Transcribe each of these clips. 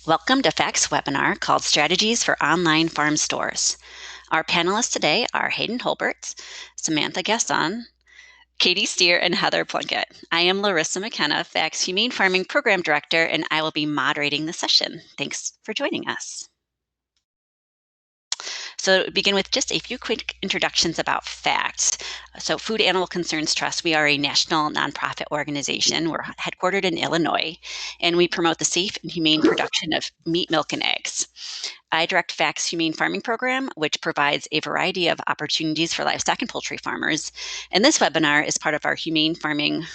Welcome to FACT's webinar called Strategies for Online Farm Stores. Our panelists today are Hayden Holbert, Samantha Gasson, Katie Steer, and Heather Plunkett. I am Larissa McKenna, FACT's Humane Farming Program Director, and I will be moderating the session. Thanks for joining us. So to begin with just a few quick introductions about FACT. So Food Animal Concerns Trust, we are a national nonprofit organization. We're headquartered in Illinois, and we promote the safe and humane production of meat, milk, and eggs. I direct FACT's Humane Farming Program, which provides a variety of opportunities for livestock and poultry farmers. And this webinar is part of our Humane Farming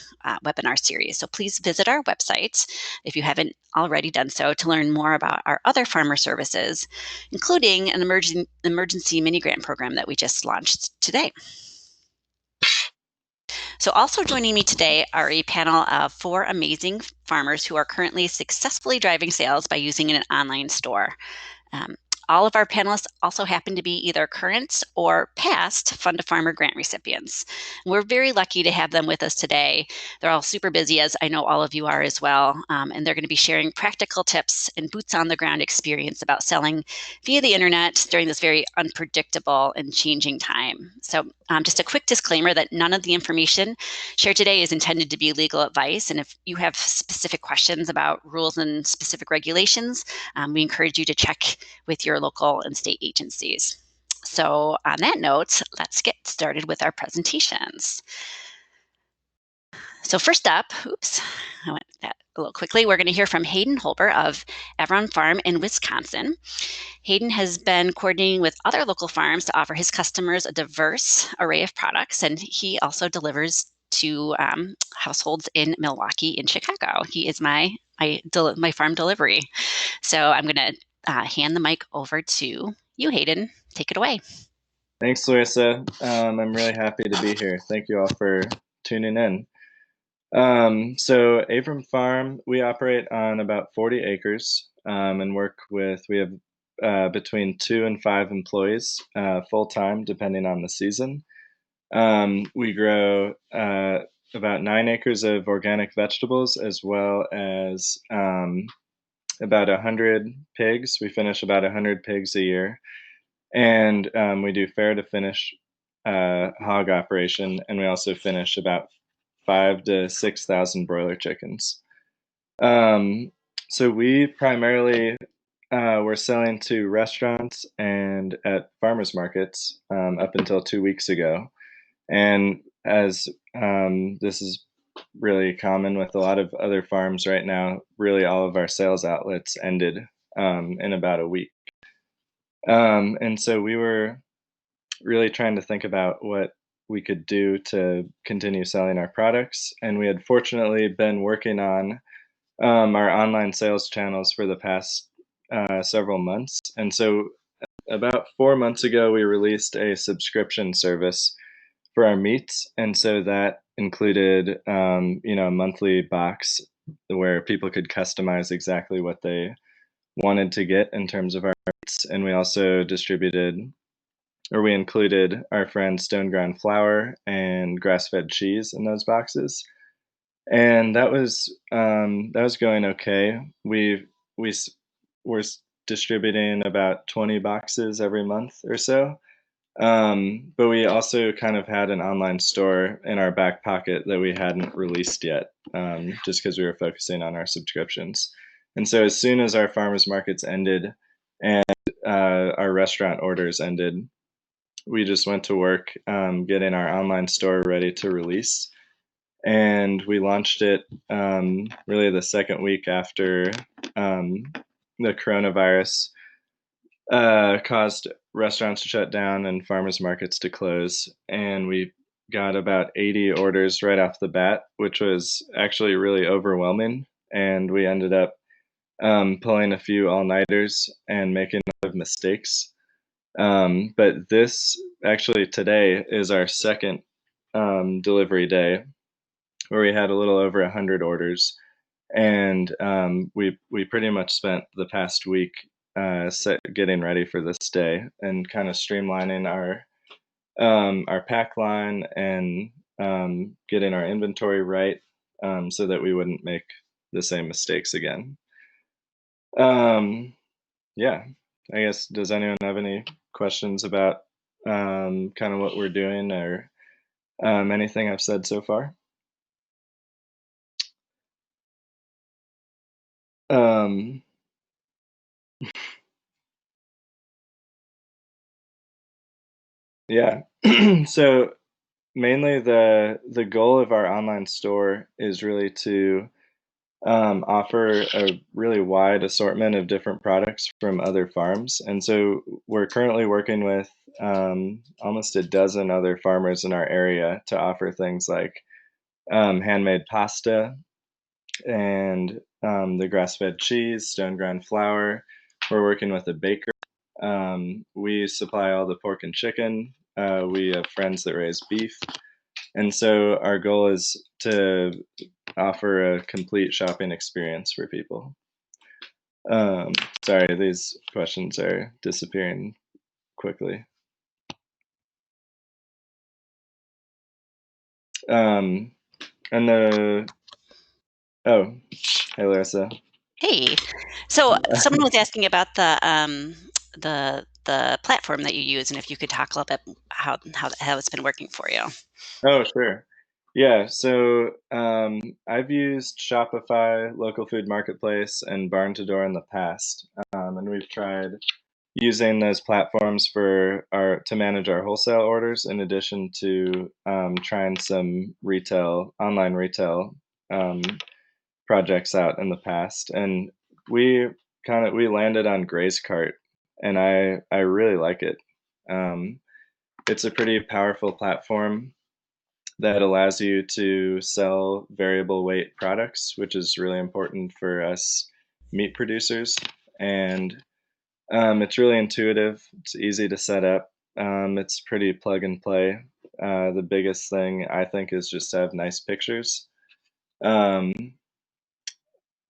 webinar series. So please visit our website if you haven't already done so to learn more about our other farmer services, including an emergency mini grant program that we just launched today. So also joining me today are a panel of 4 amazing farmers who are currently successfully driving sales by using an online store. All of our panelists also happen to be either current or past Fund to Farmer grant recipients. We're very lucky to have them with us today. They're all super busy, as I know all of you are as well, and they're going to be sharing practical tips and boots on the ground experience about selling via the internet during this very unpredictable and changing time. So just a quick disclaimer that none of the information shared today is intended to be legal advice, and if you have specific questions about rules and specific regulations, we encourage you to check with your local and state agencies. So on that note, let's get started with our presentations. So first up, I went that a little quickly. We're going to hear from Hayden Holbert of Avron Farm in Wisconsin. Hayden has been coordinating with other local farms to offer his customers a diverse array of products, and he also delivers to households in Milwaukee and Chicago. He is my farm delivery. So I'm going to hand the mic over to you, Hayden. Take it away. Thanks, Larissa. I'm really happy to be here. Thank you all for tuning in. So Avram Farm, we operate on about 40 acres and we have between 2 and 5 employees full-time, depending on the season. We grow about 9 acres of organic vegetables, as well as about 100 pigs. We finish about 100 pigs a year. And we do fair to finish hog operation, and we also finish about 5,000 to 6,000 broiler chickens. So we primarily were selling to restaurants and at farmers markets up until 2 weeks ago. And as this is really common with a lot of other farms right now, really all of our sales outlets ended in about a week. And so we were really trying to think about what we could do to continue selling our products. And we had fortunately been working on our online sales channels for the past several months. And so about 4 months ago, we released a subscription service for our meats. And so that included, a monthly box where people could customize exactly what they wanted to get in terms of our meats. And we also we included our friend stone ground flour and grass-fed cheese in those boxes, and that was going okay. We're distributing about 20 boxes every month or so, but we also kind of had an online store in our back pocket that we hadn't released yet, just because we were focusing on our subscriptions. And so as soon as our farmers markets ended and our restaurant orders ended, we just went to work getting our online store ready to release. And we launched it really the second week after the coronavirus caused restaurants to shut down and farmers markets to close. And we got about 80 orders right off the bat, which was actually really overwhelming. And we ended up pulling a few all-nighters and making a lot of mistakes. But this actually today is our second delivery day, where we had a little over 100 orders, and we pretty much spent the past week getting ready for this day and kind of streamlining our pack line and getting our inventory right, so that we wouldn't make the same mistakes again. Yeah, I guess, does anyone have any questions about kind of what we're doing or anything I've said so far? Um, yeah. So mainly the goal of our online store is really to offer a really wide assortment of different products from other farms. And so we're currently working with almost a dozen other farmers in our area to offer things like handmade pasta and the grass-fed cheese, stone ground flour. We're working with a baker. We supply all the pork and chicken. We have friends that raise beef. And so our goal is to offer a complete shopping experience for people. Um, Sorry, these questions are disappearing quickly. Um, and oh, hey Larissa. Hey. So someone was asking about the platform that you use, and if you could talk a little bit how it's been working for you. Oh, sure. Yeah, so I've used Shopify, Local Food Marketplace, and Barn to Door in the past, and we've tried using those platforms for our to manage our wholesale orders, in addition to trying some online retail um, projects out in the past. And we we landed on Gray's Cart, and I really like it. Um, it's a pretty powerful platform that allows you to sell variable weight products, which is really important for us meat producers. And it's really intuitive. It's easy to set up. It's pretty plug and play. The biggest thing I think is just to have nice pictures. Um,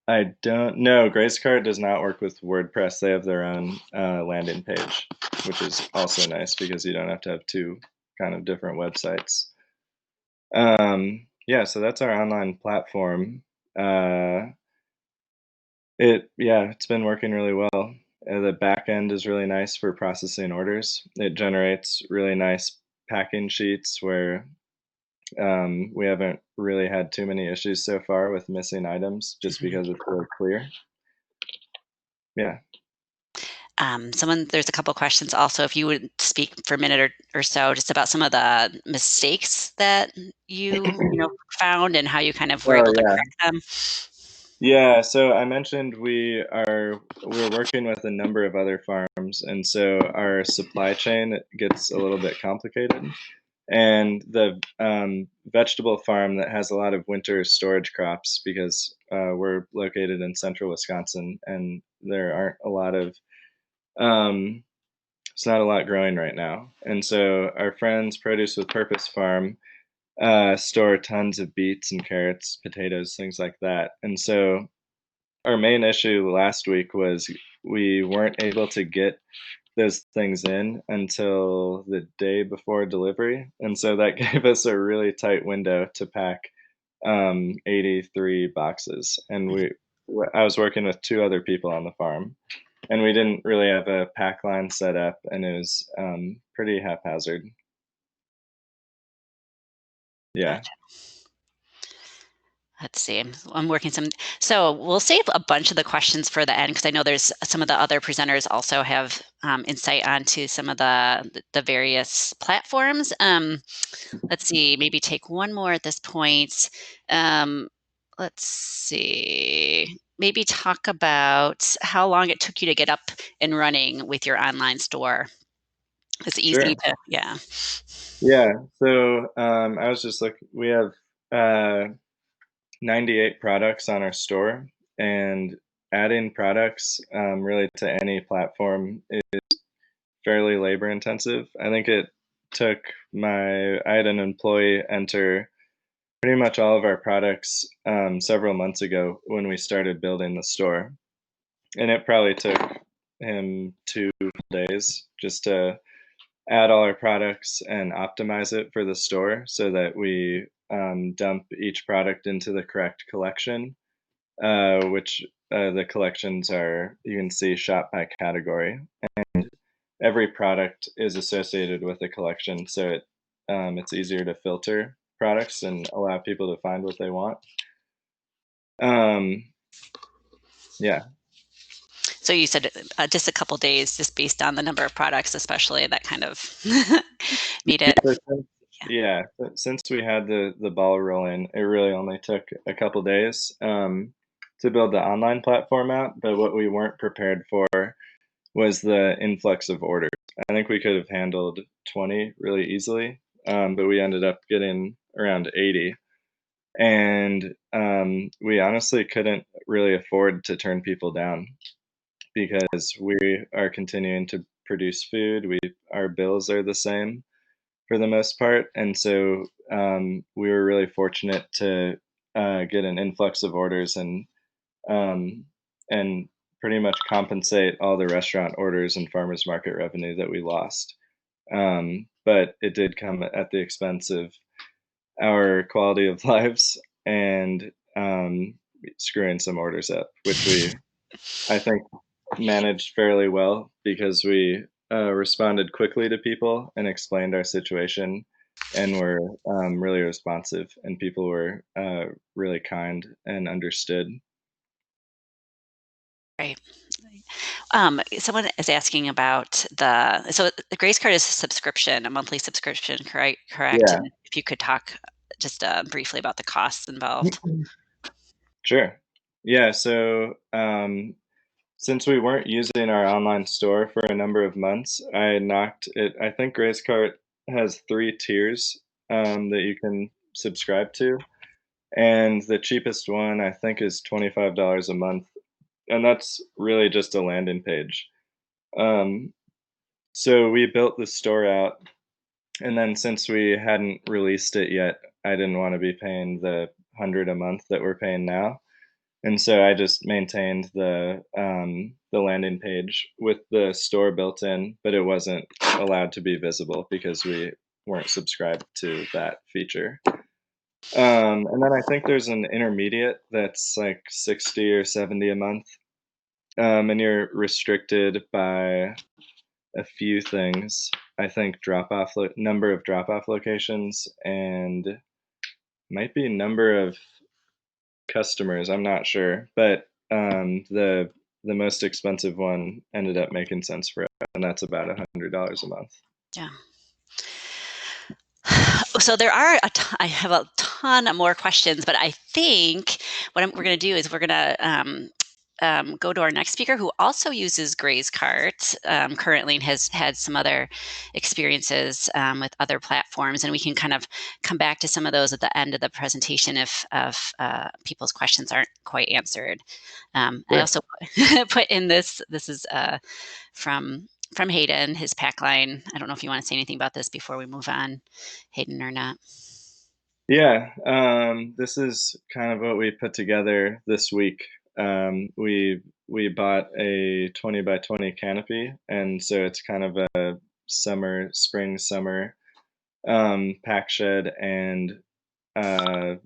I don't know. Gracecart does not work with WordPress. They have their own landing page, which is also nice because you don't have to have two kind of different websites. Yeah, so that's our online platform. Uh, it's been working really well. The back end is really nice for processing orders. It generates really nice packing sheets where we haven't really had too many issues so far with missing items just Mhm. because it's really clear. Yeah, There's a couple questions also, if you would speak for a minute or so, just about some of the mistakes that found and how you kind of were oh able to yeah. correct them. Yeah, so I mentioned we're working with a number of other farms, and so our supply chain gets a little bit complicated. And the vegetable farm that has a lot of winter storage crops, because we're located in central Wisconsin, and there aren't a lot of um, it's not a lot growing right now. And so our friends Produce with Purpose Farm store tons of beets and carrots, potatoes, things like that. And so our main issue last week was we weren't able to get those things in until the day before delivery, and so that gave us a really tight window to pack 83 boxes. And I was working with two other people on the farm, and we didn't really have a pack line set up, and it was pretty haphazard. Yeah, Gotcha. Let's see. I'm working some. So we'll save a bunch of the questions for the end because I know there's some of the other presenters also have insight onto some of the various platforms. Let's see. Maybe take one more at this point. Um, let's see. Maybe talk about how long it took you to get up and running with your online store. It's easy sure. to, yeah. Yeah, so I was just looking. We have uh, 98 products on our store, and adding products really to any platform is fairly labor intensive. I think it took I had an employee enter pretty much all of our products several months ago when we started building the store. And it probably took him 2 days just to add all our products and optimize it for the store so that we dump each product into the correct collection, which the collections are, you can see, shop by category. Every product is associated with a collection, so it's easier to filter products and allow people to find what they want. Um, yeah, So you said just a couple days, just based on the number of products, especially that kind of made it. so since, Yeah, yeah, since we had the ball rolling, it really only took a couple days to build the online platform out. But what we weren't prepared for was the influx of orders. I think we could have handled 20 really easily, but we ended up getting around 80. And we honestly couldn't really afford to turn people down because we are continuing to produce food. Our bills are the same for the most part, and so we were really fortunate to get an influx of orders um, and pretty much compensate all the restaurant orders and farmers market revenue that we lost. But it did come at the expense of our quality of lives and screwing some orders up, which I think, managed fairly well because we responded quickly to people and explained our situation and were really responsive, and people were really kind and understood. right. Someone is asking about so the Grace Card is a subscription, a monthly subscription, correct? Correct. Yeah. And if you could talk just briefly about the costs involved. Sure. Yeah, so since we weren't using our online store for a number of months, I knocked it. I think Gracecart has three tiers that you can subscribe to, and the cheapest one I think is $25 a month, and that's really just a landing page. Um, so we built the store out, and then since we hadn't released it yet, I didn't want to be paying the 100 a month that we're paying now. And so I just maintained the landing page with the store built in, but it wasn't allowed to be visible because we weren't subscribed to that feature. And then I think there's an intermediate that's like 60 or 70 a month, and you're restricted by a few things. I think number of drop off locations and might be number of customers, I'm not sure, but the most expensive one ended up making sense for us, and that's about $100 a month. Yeah. So there are I have a ton of more questions, but I think we're going to do is we're going to go to our next speaker who also uses Gray's Cart currently and has had some other experiences with other platforms. And we can kind of come back to some of those at the end of the presentation if people's questions aren't quite answered. I Sure. also put in this is from Hayden, his pack line. I don't know if you want to say anything about this before we move on, Hayden, or not. Yeah, this is kind of what we put together this week. We bought a 20 by 20 canopy, and so it's kind of a spring summer pack shed and uh,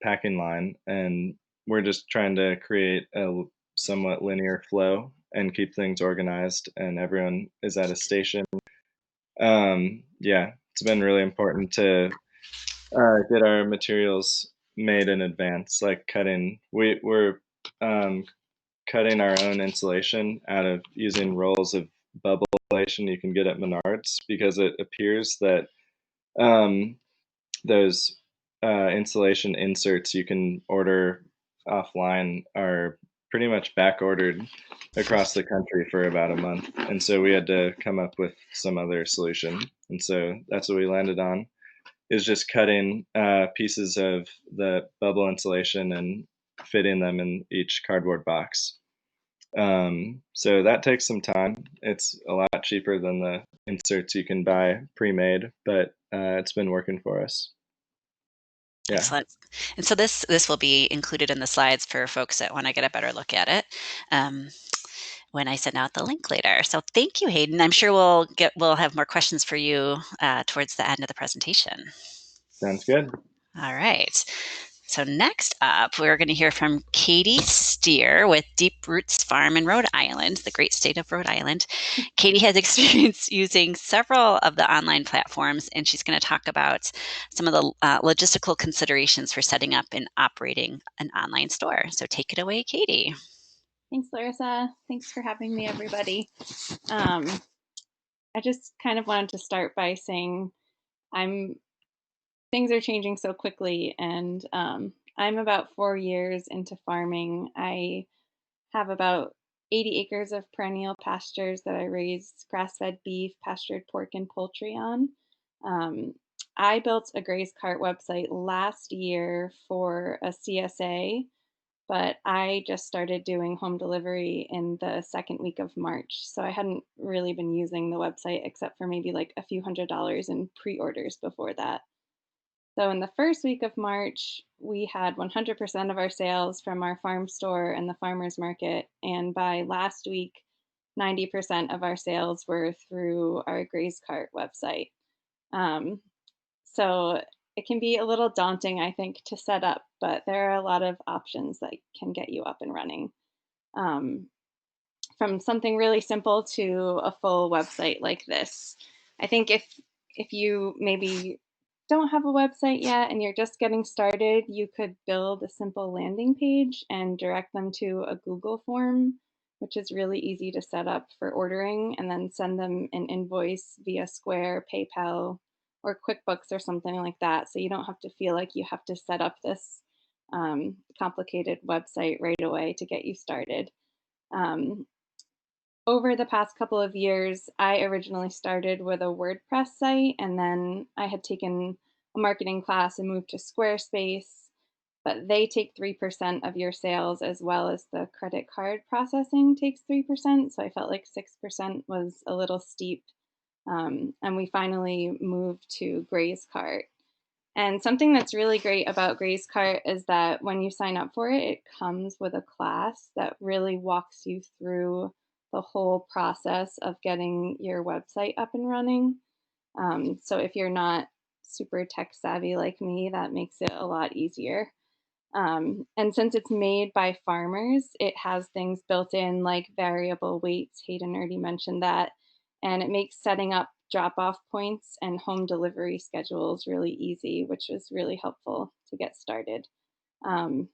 packing line, and we're just trying to create a somewhat linear flow and keep things organized, and everyone is at a station. Yeah, it's been really important to get our materials made in advance, like we're um, cutting our own insulation out of using rolls of bubble insulation you can get at Menards because it appears that um, those insulation inserts you can order offline are pretty much back ordered across the country for about a month. And so we had to come up with some other solution. And so that's what we landed on is just cutting pieces of the bubble insulation and fitting them in each cardboard box. So that takes some time. It's a lot cheaper than the inserts you can buy pre-made, but it's been working for us. Yeah, Excellent. And so this will be included in the slides for folks that want to get a better look at it um, when I send out the link later. So thank you, Hayden. I'm sure we'll have more questions for you towards the end of the presentation. sounds good. All right. So next up, we're going to hear from Katie Steer with Deep Roots Farm in Rhode Island, the great state of Rhode Island. Katie has experience using several of the online platforms, and she's going to talk about some of the logistical considerations for setting up and operating an online store. So take it away, Katie. Thanks, Larissa. Thanks for having me, everybody. I just kind of wanted to start by saying things are changing so quickly, and I'm about 4 years into farming. I have about 80 acres of perennial pastures that I raise grass-fed beef, pastured pork, and poultry on. Um, I built a Graze Cart website last year for a CSA, but I just started doing home delivery in the second week of March. So I hadn't really been using the website except for maybe like a few $100s in pre orders before that. So in the first week of March, we had 100% of our sales from our farm store and the farmers market. And by last week, 90% of our sales were through our Graze Cart website. Um, so it can be a little daunting, I think, to set up, but there are a lot of options that can get you up and running. Um, from something really simple to a full website like this. I think if you maybe don't have a website yet and you're just getting started, you could build a simple landing page and direct them to a Google form, which is really easy to set up for ordering, and then send them an invoice via Square, PayPal, or QuickBooks or something like that. So you don't have to feel like you have to set up this complicated website right away to get you started. Um, Over the past couple of years, I originally started with a WordPress site, and then I had taken a marketing class and moved to Squarespace, but they take 3% of your sales, as well as the credit card processing takes 3%. So I felt like 6% was a little steep. And we finally moved to Graze Cart. And something that's really great about Grace Cart is that when you sign up for it, it comes with a class that really walks you through the whole process of getting your website up and running. So if you're not super tech savvy like me, that makes it a lot easier. And since it's made by farmers, it has things built in like variable weights. Hayden already mentioned that. And it makes setting up drop off points and home delivery schedules really easy, which was really helpful to get started. Um,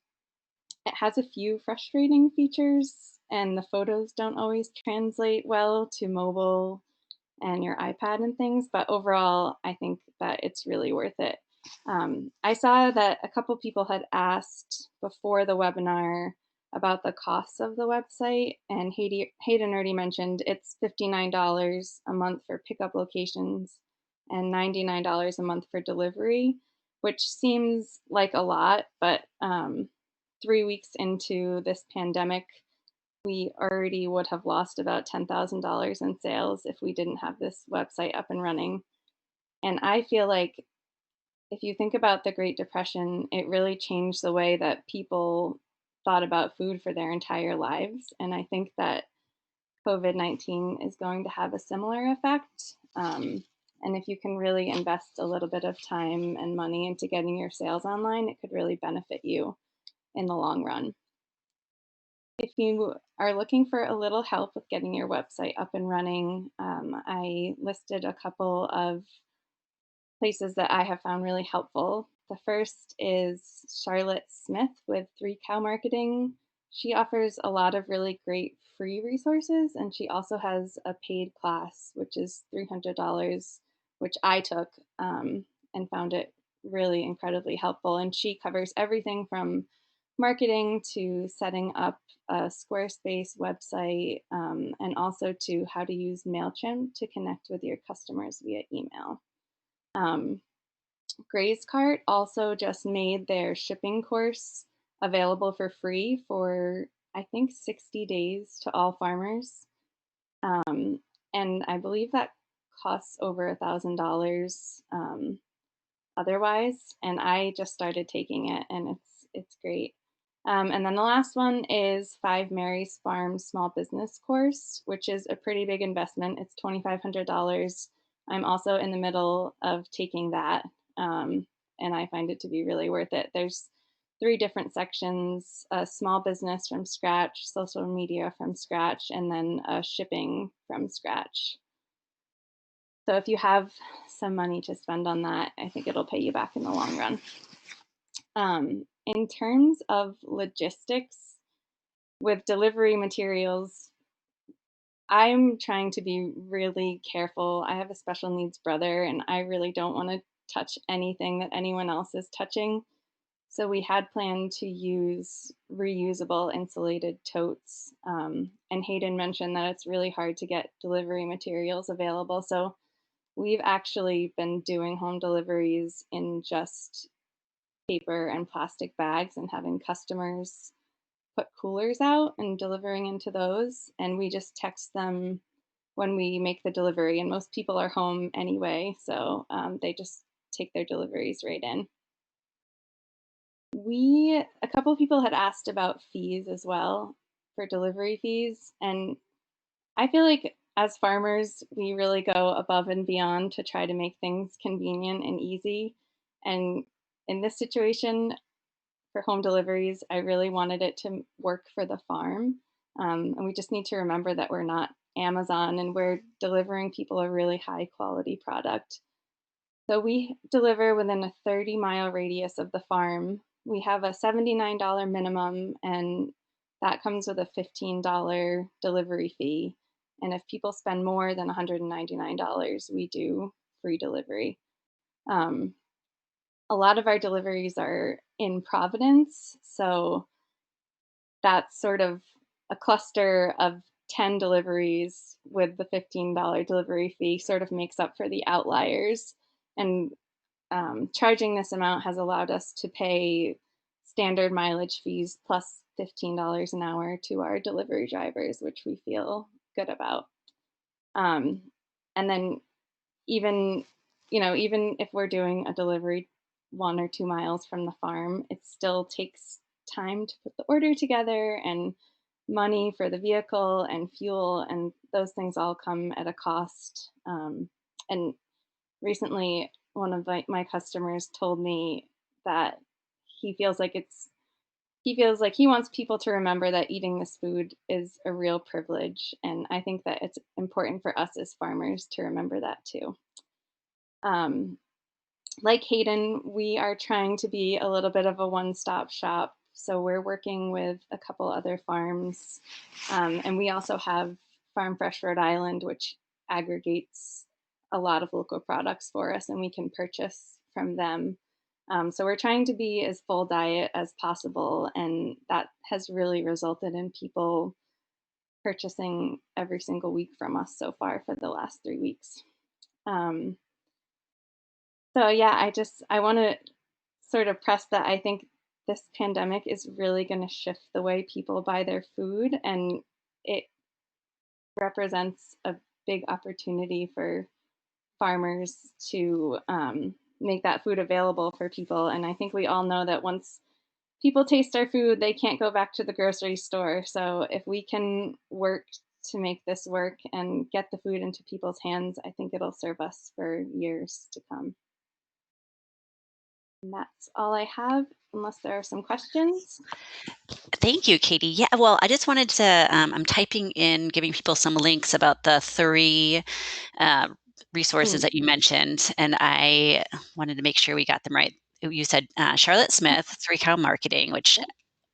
it has a few frustrating features, and the photos don't always translate well to mobile and your iPad and things, but overall, I think that it's really worth it. I saw that a couple people had asked before the webinar about the costs of the website, and Hayden already mentioned it's $59 a month for pickup locations and $99 a month for delivery, which seems like a lot, but 3 weeks into this pandemic, we already would have lost about $10,000 in sales if we didn't have this website up and running. And I feel like if you think about the Great Depression, it really changed the way that people thought about food for their entire lives. And I think that COVID-19 is going to have a similar effect. And if you can really invest a little bit of time and money into getting your sales online, it could really benefit you in the long run. If you are looking for a little help with getting your website up and running, I listed a couple of places that I have found really helpful. The first is Charlotte Smith with 3 Cow Marketing. She offers a lot of really great free resources, and she also has a paid class, which is $300, which I took and found it really incredibly helpful. And she covers everything from marketing to setting up a Squarespace website, and also to how to use MailChimp to connect with your customers via email. Graze Cart also just made their shipping course available for free for, I think, 60 days to all farmers. And I believe that costs over $1,000 otherwise. And I just started taking it, and it's great. And then the last one is Five Mary's Farm Small Business Course, which is a pretty big investment. It's $2,500. I'm also in the middle of taking that, and I find it to be really worth it. There's 3 different sections: a small business from scratch, social media from scratch, and then shipping from scratch. So if you have some money to spend on that, I think it'll pay you back in the long run. In terms of logistics with delivery materials, I'm trying to be really careful. I have a special needs brother, and I really don't want to touch anything that anyone else is touching. So we had planned to use reusable insulated totes. And Hayden mentioned that it's really hard to get delivery materials available. So we've actually been doing home deliveries in just paper and plastic bags and having customers put coolers out and delivering into those. And we just text them when we make the delivery. And most people are home anyway. So they just take their deliveries right in. A couple people had asked about fees as well for delivery fees. And I feel like as farmers, we really go above and beyond to try to make things convenient and easy. And in this situation, for home deliveries, I really wanted it to work for the farm. And we just need to remember that we're not Amazon and we're delivering people a really high quality product. So we deliver within a 30-mile radius of the farm. We have a $79 minimum, and that comes with a $15 delivery fee. And if people spend more than $199, we do free delivery. A lot of our deliveries are in Providence, so that's sort of a cluster of 10 deliveries with the $15 delivery fee sort of makes up for the outliers. And charging this amount has allowed us to pay standard mileage fees plus $15 an hour to our delivery drivers, which we feel good about. And then even, even if we're doing a delivery 1 or 2 miles from the farm, it still takes time to put the order together and money for the vehicle and fuel, and those things all come at a cost. And recently, one of my customers told me that he feels like he wants people to remember that eating this food is a real privilege, and I think that it's important for us as farmers to remember that too. Um, like Hayden, we are trying to be a little bit of a one-stop shop. So we're working with a couple other farms. And we also have Farm Fresh Rhode Island, which aggregates a lot of local products for us, and we can purchase from them. So we're trying to be as full diet as possible. And that has really resulted in people purchasing every single week from us so far for the last 3 weeks. So yeah, I want to sort of press that I think this pandemic is really going to shift the way people buy their food, and it represents a big opportunity for farmers to make that food available for people. And I think we all know that once people taste our food, they can't go back to the grocery store. So if we can work to make this work and get the food into people's hands, I think it'll serve us for years to come. And that's all I have, unless there are some questions. Thank you, Katie. Yeah, well, I just wanted to, I'm typing in, giving people some links about the 3 resources that you mentioned, and I wanted to make sure we got them right. You said Charlotte Smith, 3 Cow Marketing, which in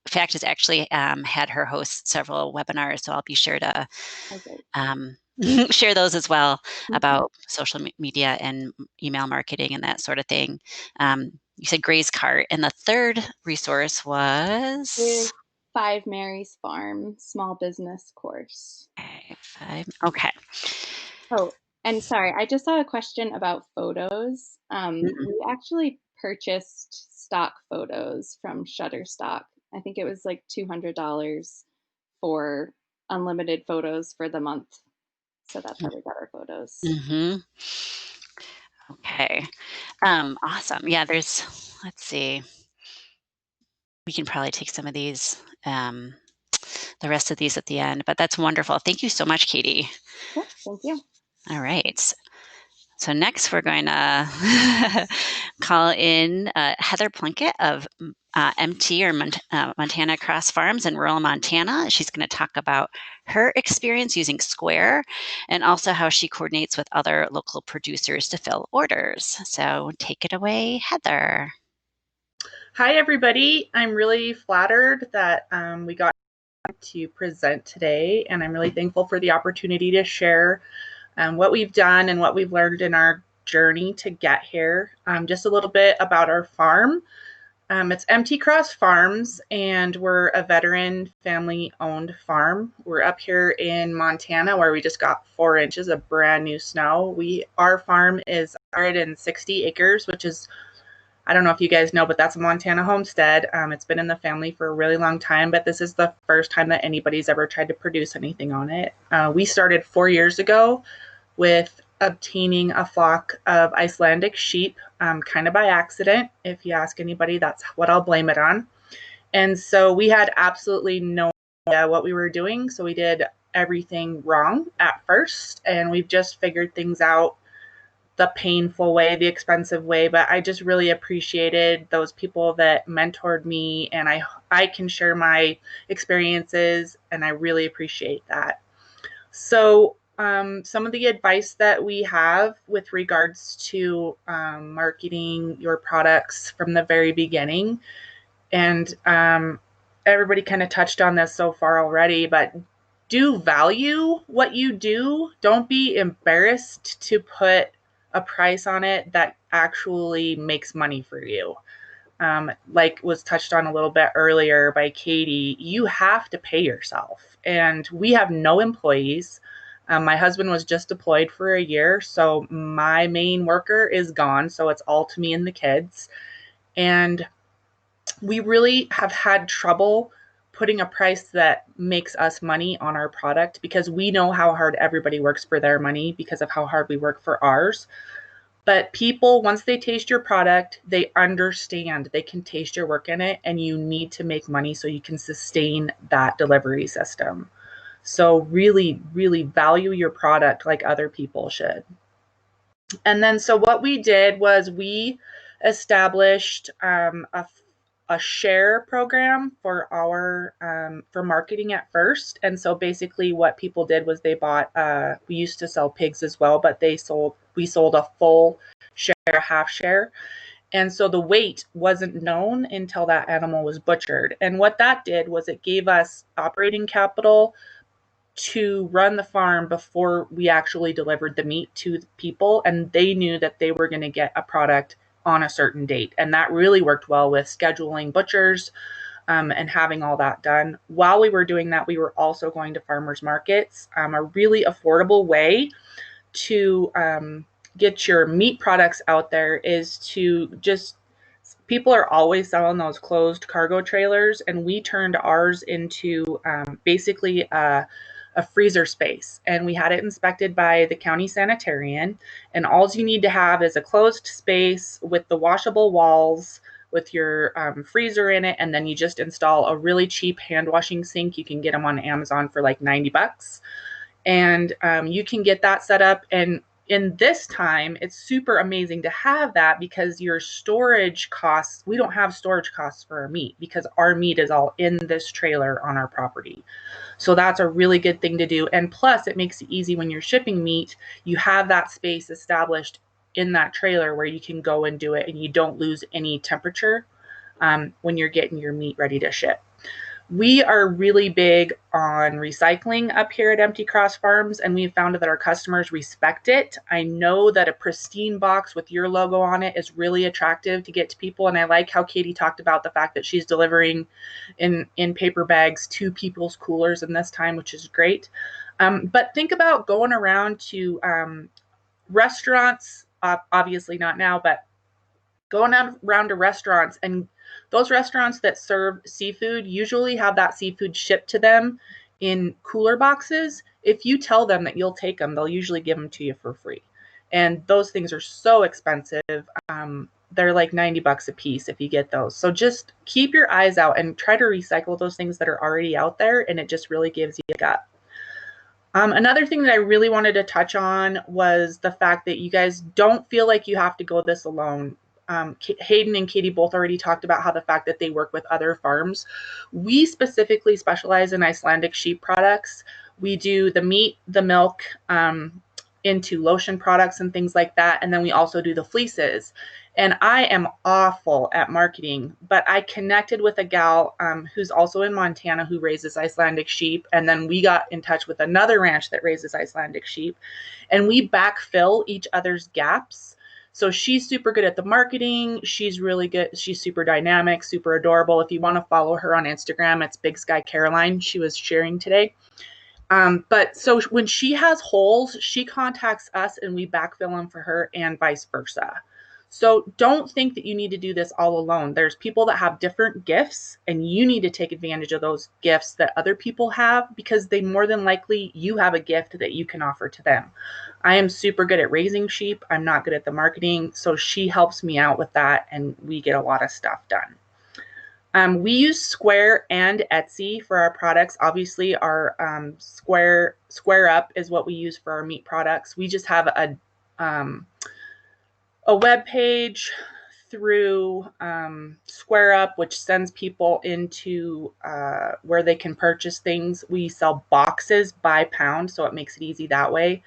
fact has actually had her host several webinars, so I'll be sure to share those as well about social media and email marketing and that sort of thing. You said Gray's Cart, and the 3rd resource was 5 Mary's Farm small business course. Okay. Oh, and sorry, I just saw a question about photos. We actually purchased stock photos from Shutterstock. I think it was like $200 for unlimited photos for the month. So that's how we got our photos. Okay. Awesome. Yeah, let's see. We can probably take some of these, the rest of these at the end, but that's wonderful. Thank you so much, Katie. Cool. Thank you. All right. So next we're going to call in Heather Plunkett of MT or Montana Cross Farms in rural Montana. She's going to talk about her experience using Square and also how she coordinates with other local producers to fill orders. So take it away, Heather. Hi, everybody. I'm really flattered that we got to present today, and I'm really thankful for the opportunity to share what we've done and what we've learned in our journey to get here. Just a little bit about our farm. It's MT Cross Farms, and we're a veteran family-owned farm. We're up here in Montana, where we just got 4 inches of brand new snow. Our farm is 160 acres, which is, I don't know if you guys know, but that's a Montana homestead. It's been in the family for a really long time, but this is the first time that anybody's ever tried to produce anything on it. We started 4 years ago with obtaining a flock of Icelandic sheep, kind of by accident. If you ask anybody, that's what I'll blame it on. And so we had absolutely no idea what we were doing. So we did everything wrong at first, and we've just figured things out the painful way, the expensive way, but I just really appreciated those people that mentored me, and I can share my experiences, and I really appreciate that. So some of the advice that we have with regards to marketing your products from the very beginning, and everybody kind of touched on this so far already, but do value what you do. Don't be embarrassed to put a price on it that actually makes money for you. Like was touched on a little bit earlier by Katie, you have to pay yourself. And we have no employees. My husband was just deployed for a year, so my main worker is gone. So it's all to me and the kids. And we really have had trouble putting a price that makes us money on our product, because we know how hard everybody works for their money because of how hard we work for ours. But people, once they taste your product, they understand, they can taste your work in it, and you need to make money so you can sustain that delivery system. So really, really value your product like other people should. And then so what we did was we established a share program for our for marketing at first. And so basically what people did was they bought we used to sell pigs as well, but we sold a full share, a half share. And so the weight wasn't known until that animal was butchered. And what that did was it gave us operating capital to run the farm before we actually delivered the meat to the people, and they knew that they were going to get a product on a certain date. And that really worked well with scheduling butchers and having all that done. While we were doing that, we were also going to farmers markets, a really affordable way to get your meat products out there is to just, people are always selling those closed cargo trailers, and we turned ours into basically a freezer space, and we had it inspected by the county sanitarian. And all you need to have is a closed space with the washable walls with your freezer in it, and then you just install a really cheap hand washing sink. You can get them on Amazon for like $90, and you can get that set up. And in this time, it's super amazing to have that, because your storage costs, we don't have storage costs for our meat because our meat is all in this trailer on our property. So that's a really good thing to do. And plus, it makes it easy when you're shipping meat. You have that space established in that trailer where you can go and do it, and you don't lose any temperature when you're getting your meat ready to ship. We are really big on recycling up here at Empty Cross Farms, and we've found that our customers respect it. I know that a pristine box with your logo on it is really attractive to get to people, and I like how Katie talked about the fact that she's delivering in paper bags to people's coolers in this time, which is great. But think about going around to restaurants, obviously not now, but going around to restaurants, and those restaurants that serve seafood usually have that seafood shipped to them in cooler boxes. If you tell them that you'll take them, they'll usually give them to you for free. And those things are so expensive. They're like $90 a piece if you get those. So just keep your eyes out and try to recycle those things that are already out there, and it just really gives you a gut. Another thing that I really wanted to touch on was the fact that you guys don't feel like you have to go this alone. Hayden and Katie both already talked about how the fact that they work with other farms. We specifically specialize in Icelandic sheep products. We do the meat, the milk, into lotion products and things like that. And then we also do the fleeces. And I am awful at marketing, but I connected with a gal who's also in Montana who raises Icelandic sheep. And then we got in touch with another ranch that raises Icelandic sheep. And we backfill each other's gaps. So she's super good at the marketing. She's really good. She's super dynamic, super adorable. If you want to follow her on Instagram, it's Big Sky Caroline. She was sharing today. But so when she has holes, she contacts us and we backfill them for her and vice versa. So don't think that you need to do this all alone. There's people that have different gifts and you need to take advantage of those gifts that other people have because they more than likely you have a gift that you can offer to them. I am super good at raising sheep. I'm not good at the marketing. So she helps me out with that and we get a lot of stuff done. We use Square and Etsy for our products. Obviously, our Square Up is what we use for our meat products. We just have a web page through Square Up, which sends people into where they can purchase things. We sell boxes by pound, so it makes it easy that way.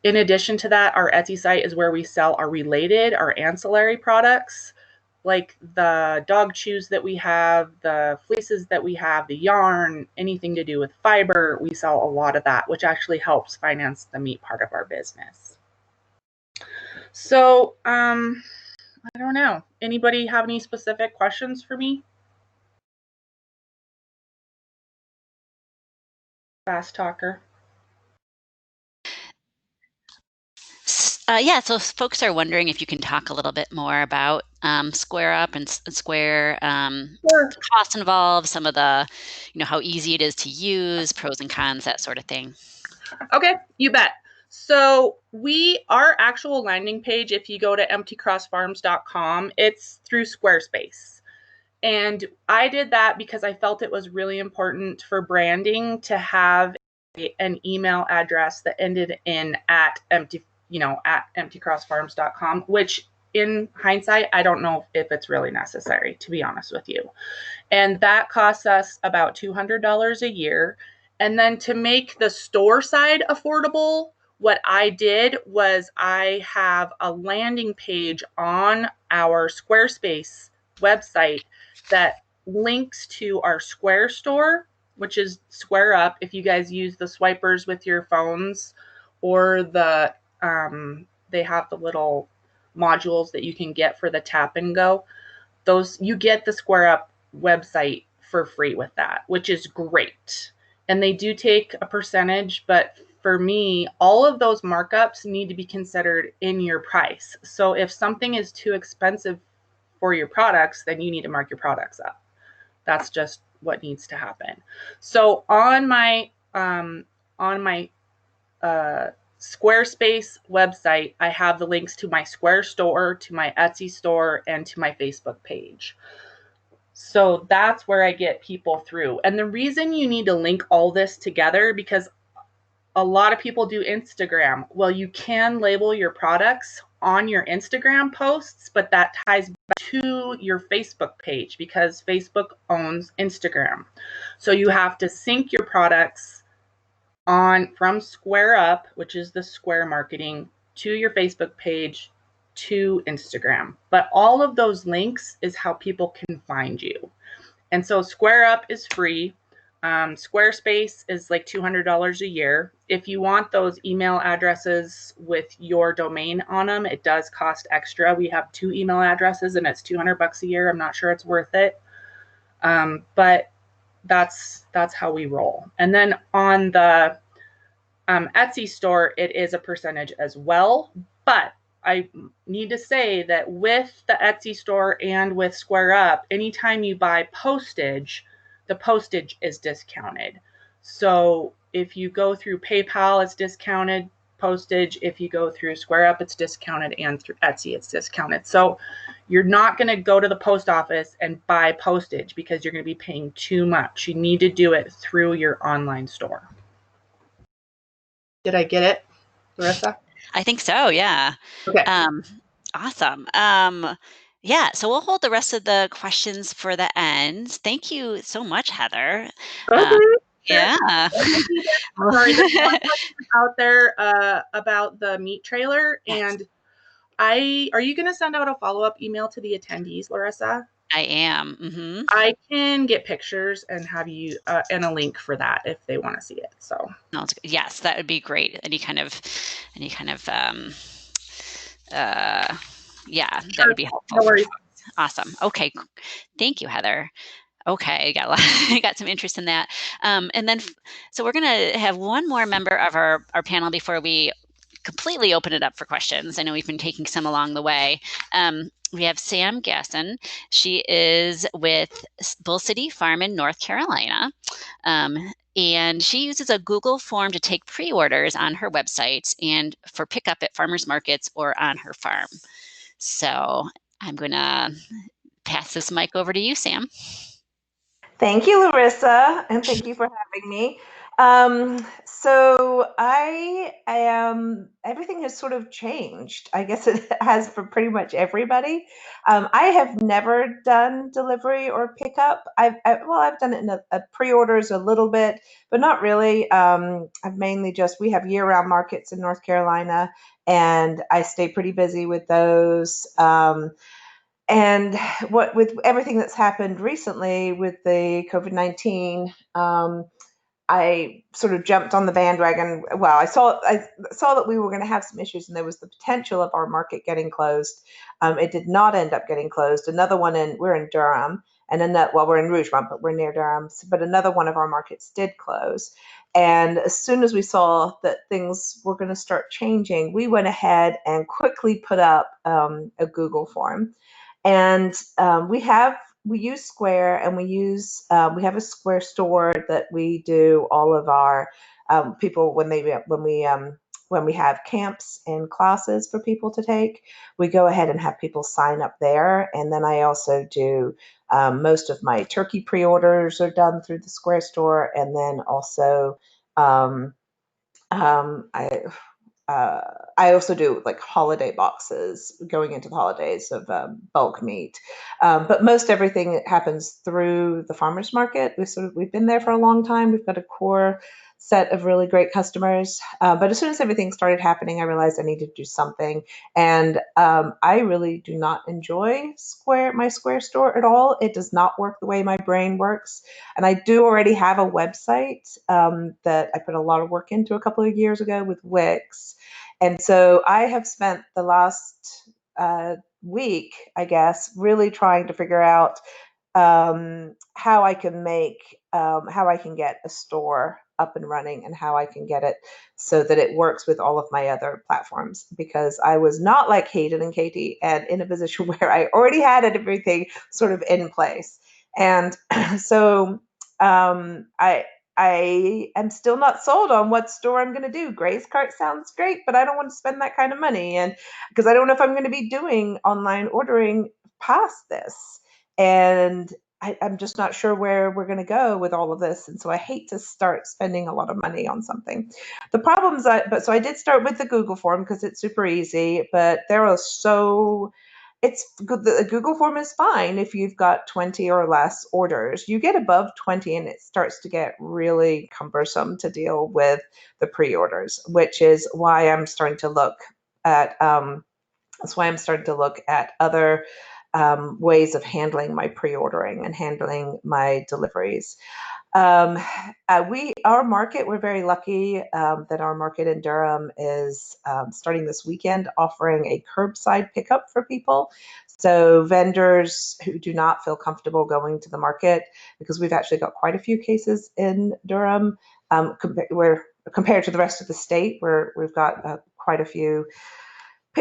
In addition to that, our Etsy site is where we sell our our ancillary products, like the dog chews that we have, the fleeces that we have, the yarn, anything to do with fiber. We sell a lot of that, which actually helps finance the meat part of our business. So, I don't know. Anybody have any specific questions for me? Fast talker. Yeah, so folks are wondering if you can talk a little bit more about Square Up and Square, Sure. the costs involved, some of the, how easy it is to use, pros and cons, that sort of thing. Okay, you bet. So our actual landing page, if you go to emptycrossfarms.com, it's through Squarespace. And I did that because I felt it was really important for branding to have an email address that ended in at emptycrossfarms.com, which in hindsight, I don't know if it's really necessary, to be honest with you. And that costs us about $200 a year. And then to make the store side affordable, what I did was I have a landing page on our Squarespace website that links to our Square store, which is Square Up. If you guys use the swipers with your phones, or they have the little modules that you can get for the tap and go, those you get the Square Up website for free with that, which is great. And they do take a percentage, but for me, all of those markups need to be considered in your price. So if something is too expensive for your products, then you need to mark your products up. That's just what needs to happen. So on my Squarespace website, I have the links to my Square store, to my Etsy store, and to my Facebook page. So that's where I get people through. And the reason you need to link all this together, because a lot of people do Instagram. Well, you can label your products on your Instagram posts, but that ties back to your Facebook page because Facebook owns Instagram. So you have to sync your products from Square Up, which is the Square marketing, to your Facebook page, to Instagram. But all of those links is how people can find you. And so Square Up is free. Squarespace is like $200 a year. If you want those email addresses with your domain on them, it does cost extra. We have 2 email addresses and it's $200 a year. I'm not sure it's worth it. But that's how we roll. And then on the Etsy store, it is a percentage as well. But I need to say that with the Etsy store and with Square Up, anytime you buy postage, the postage is discounted. So if you go through PayPal, it's discounted postage. If you go through Square Up, it's discounted, and through Etsy, it's discounted. So you're not going to go to the post office and buy postage because you're going to be paying too much. You need to do it through your online store. Did I get it, Larissa? I think so, yeah. Okay. Awesome. Yeah, so we'll hold the rest of the questions for the end. Thank you so much, Heather. Okay, Um, sure. yeah. Sorry, there's one question out there about the meat trailer, Yes, and are you going to send out a follow-up email to the attendees, Larissa? I am. Mm-hmm. I can get pictures and have you and a link for that if they want to see it. So Yes, that would be great. Any kind of, yeah, that sure, would be helpful no for worries. folks. Awesome. Okay, thank you, Heather. Okay, I got some interest in that. And then, so we're going to have one more member of our panel before we completely open it up for questions. I know we've been taking some along the way. We have Sam Gasson. She is with Bull City Farm in North Carolina. And she uses a Google form to take pre-orders on her website and for pickup at farmers markets or on her farm. So I'm going to pass this mic over to you, Sam. Thank you, Larissa, and thank you for having me. So I am, everything has sort of changed. I guess it has for pretty much everybody. I have never done delivery or pickup. I've done it in a pre-orders a little bit, but not really. I've mainly we have year-round markets in North Carolina, and I stay pretty busy with those. And what with everything that's happened recently with the COVID-19, I sort of jumped on the bandwagon. Well, I saw that we were going to have some issues, and there was the potential of our market getting closed. It did not end up getting closed. Another one we're in Durham, and we're in Rougemont, but we're near Durham. But another one of our markets did close. And as soon as we saw that things were going to start changing, we went ahead and quickly put up a Google form. And we use Square, and we have a Square store that we do all of our people when we have camps and classes for people to take. We go ahead and have people sign up there, and then I also do most of my turkey pre-orders are done through the Square store, and then also um, um, I uh, I also do like holiday boxes going into the holidays of bulk meat, but most everything happens through the farmers market. We've been there for a long time. We've got a core set of really great customers. But as soon as everything started happening, I realized I needed to do something, and I really do not enjoy my Square store at all. It does not work the way my brain works, and I do already have a website that I put a lot of work into a couple of years ago with Wix. And so I have spent the last week, I guess, really trying to figure out how I can get a store up and running, and how I can get it so that it works with all of my other platforms, because I was not like Hayden and Katie and in a position where I already had everything sort of in place. And so I am still not sold on what store I'm going to do. Grace Cart sounds great, but I don't want to spend that kind of money, and because I don't know if I'm going to be doing online ordering past this. And I'm just not sure where we're going to go with all of this. And so I hate to start spending a lot of money on something. The problems, so I did start with the Google form because it's super easy, but there are it's good. The Google form is fine if you've got 20 or less orders. You get above 20 and it starts to get really cumbersome to deal with the pre-orders, which is why I'm starting to look at other ways of handling my pre-ordering and handling my deliveries. We're very lucky that our market in Durham is starting this weekend offering a curbside pickup for people. So vendors who do not feel comfortable going to the market, because we've actually got quite a few cases in Durham, compared to the rest of the state, where we've got quite a few.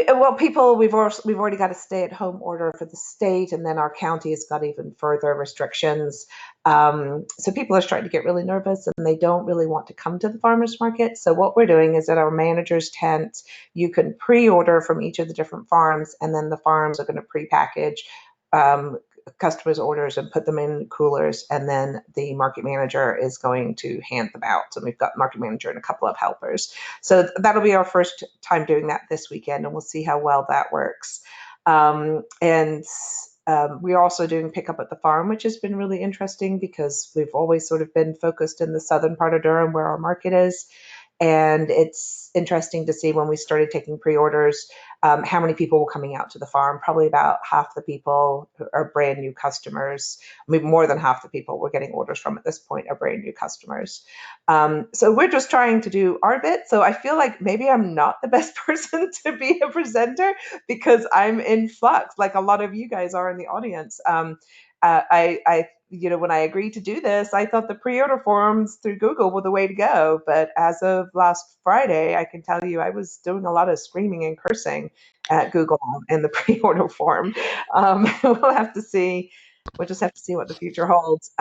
Well, we've already got a stay-at-home order for the state, and then our county has got even further restrictions. So people are starting to get really nervous, and they don't really want to come to the farmers market. So what we're doing is at our manager's tent, you can pre-order from each of the different farms, and then the farms are going to pre-package customers' orders and put them in coolers, and then the market manager is going to hand them out. So we've got market manager and a couple of helpers. So that'll be our first time doing that this weekend, and we'll see how well that works. We're also doing pickup at the farm, which has been really interesting because we've always sort of been focused in the southern part of Durham where our market is. And it's interesting to see when we started taking pre-orders, how many people were coming out to the farm. Probably about half the people are brand new customers. Maybe more than half the people we're getting orders from at this point are brand new customers. So we're just trying to do our bit. So I feel like maybe I'm not the best person to be a presenter because I'm in flux, like a lot of you guys are in the audience. When I agreed to do this, I thought the pre-order forms through Google were the way to go. But as of last Friday, I can tell you I was doing a lot of screaming and cursing at Google in the pre-order form. We'll have to see. We'll just have to see what the future holds.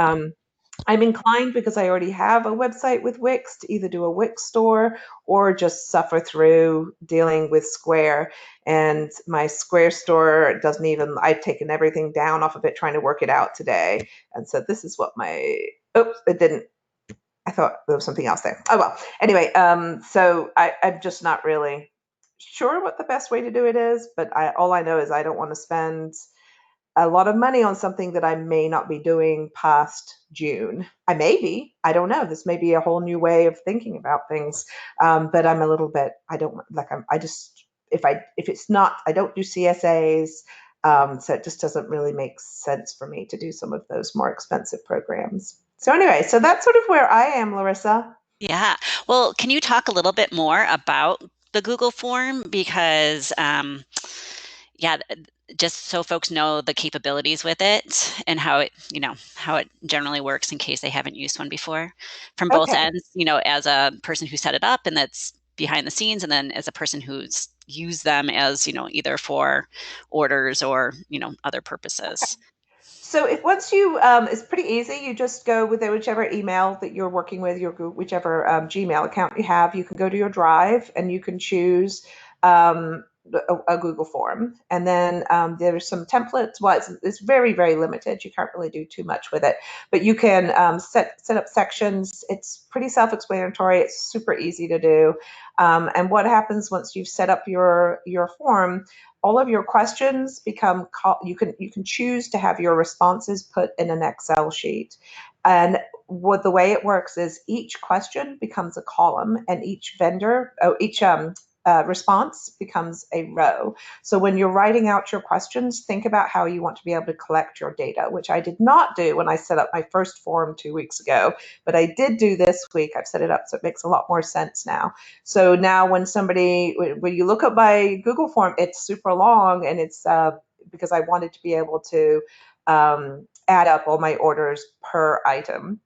I'm inclined, because I already have a website with Wix, to either do a Wix store or just suffer through dealing with Square. And my Square store doesn't even, I've taken everything down off of it trying to work it out today. And so this is what oops, it didn't. I thought there was something else there. Oh, well, anyway, so I'm just not really sure what the best way to do it is, but all I know is I don't want to spend a lot of money on something that I may not be doing past June. I may be, I don't know. This may be a whole new way of thinking about things. But I'm a little bit, I don't like, if it's not, I don't do CSAs. So it just doesn't really make sense for me to do some of those more expensive programs. So anyway, so that's sort of where I am, Larissa. Yeah. Well, can you talk a little bit more about the Google form? Because, yeah, just so folks know the capabilities with it and how it generally works in case they haven't used one before from both Okay. ends, as a person who set it up and that's behind the scenes, and then as a person who's used them as, either for orders or, other purposes. So if once you, it's pretty easy. You just go with whichever email that you're working with, whichever Gmail account you have. You can go to your Drive and you can choose a Google form, and then there's some templates. Well, it's very, very limited. You can't really do too much with it, but you can set up sections. It's pretty self-explanatory. It's super easy to do. And what happens once you've set up your form? All of your questions become, you can choose to have your responses put in an Excel sheet. And the way it works is each question becomes a column, and each response becomes a row. So when you're writing out your questions, think about how you want to be able to collect your data, which I did not do when I set up my first form 2 weeks ago, but I did do this week. I've set it up so it makes a lot more sense now. So now when you look up my Google form, it's super long, and it's because I wanted to be able to add up all my orders per item.